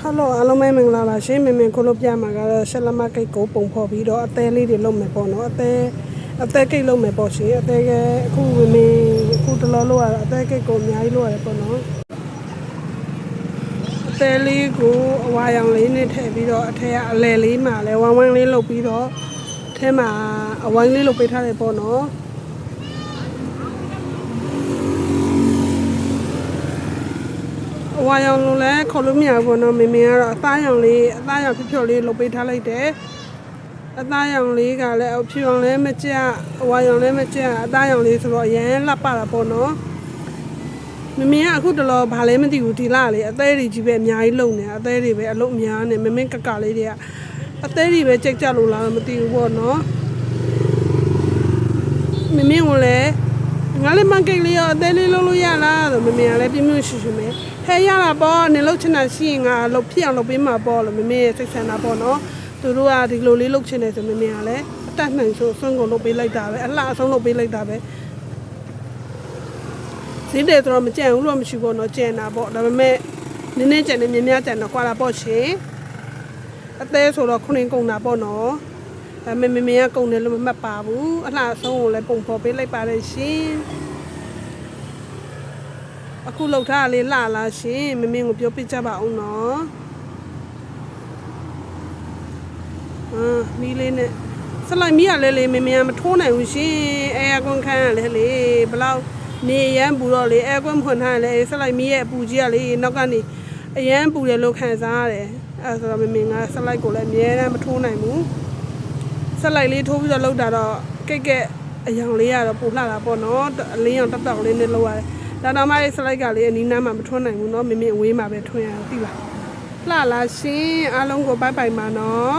Hello အားလုံးပဲမင်္ဂလာပါရှင်မင်ခုလုပ်ပြမှာကတော့ရှက်လက်မကိတ်ကိုပုံဖော်ပြီးတော့အသေးလေးတွေလုပ်မယ်ပေါ့နော်အသေးကိတ်လုပ်မယ်ပေါ့ရှင်အသေးကအခုအခုတလောလို့ရအသေးကိတ်ကိုအများကြီးလုပ်ရတယ်ပေါ့နော်အသေးလေးကိုအဝါရောင်လေးနဲ့ထည့်ပြီးတော့အထက်ကအလဲလေးမှာလဲဝမ်းလေးလုပ်ပြီးတော့အထက်မှာအဝိုင်းလေးလုပ်ပေးထားတယ်ပေါ့နော်ဝါရောင်လုံးလဲခေါ်လို့မရဘူးနော်မေကတော့အသားရောင်ဖြော်လေးလုပ်ပေးထားလိုက်တယ်အသားရောင်လေးကလည်းဖြော်လည်းမကြဝါရောင်လည်းမကြအသားရောင်လေးဆိုတော့အရန်လှပတာပေါ့နော်မေကအခုတလောဘာလဲမသိဘူးဒီလားလေအသေးတွေကြီးပဲအများကြီးလုံနေအသေးတွေပဲအလုံးအများနဲ့မင်းကကလေးတွေကအသေးတွေပဲကြိတ်ကြလို့လားမသိဘူးပေါ့နော်မင်းကလည်းငါလည်းမကိတ်လေးရောအသေးလေးလုံးလို့ရလားဆိုမမေကလည်းပြင်းပြင်းရှူရှူပဲဟဲ့ရတာပေါ့နေလို့ချင်တာရှိရင်ငါလုပ်ဖြစ်အောင်လုပ်ပေးမှာပေါ့လို့မမေရဲ့စိတ်ဆန္ဒပေါ့နော်သူတို့ကဒီလိုလေးလုပ်ချင်တယ်ဆိုမမေကလည်းအတတ်နိုင်ဆိုအစွန်းကုန်လုပ်ပေးလိုက်တာပဲအလှအဆုံးလုပ်ပေးလိုက်တာပဲဈေးတယ်ဆိုတော့မကြံဘူးလို့မရှိဘူးနော်ကြံတာပေါ့ဒါပေမဲ့နည်းနည်းကြံနေများကြံတော့ကွာတာပေါ့ရှင်အသေးဆိုတော့ခုနင်းကုန်တာပေါ့နော်မေကကုန်တယ်လို့မမှတ်ပါဘူးအလှအဆုံးကိုလည်းပုံဖော်ပေးလိုက်ပါတယ်ရှင်အခုလောက်ထားလေးလှလာရှင်မင်းကိုပြောပြကြပါအောင်နော်မီးလေးနဲ့စလိုက်မီးရလဲလေမင်းမထိုးနိုင်ဘူးရှင်အဲကွန်ခန်းရလဲလေဘလောက်နေရမ်းပူတော့လေအဲကွန်ဖွင့်ထားလဲစလိုက်မီးရဲ့အပူကြီးကလေနောက်ကနေအရမ်းပူတယ်လို့ခံစားရတယ်အဲဆိုတော့မင်းကစလိုက်ကိုလည်းအများအားမထိုးနိုင်ဘူးစလိုက်လေးထိုးပြီးတော့လောက်တာတော့ကိတ်အယောင်လေးကတော့ပူလှတာပေါ့နော်အလင်းရောင်တောက်လေးနဲ့လောက်ရတယ်ဒါတော့မှစလိုက်ကလေးအနီးနားမှာမထွန်းနိုင်ဘူးเนาะမင်းအဝေးမှာပဲထွန်းရအောင်သိလားလှလာရှင်အားလုံးကိုဘိုင်ဘိုင်ပါเนาะ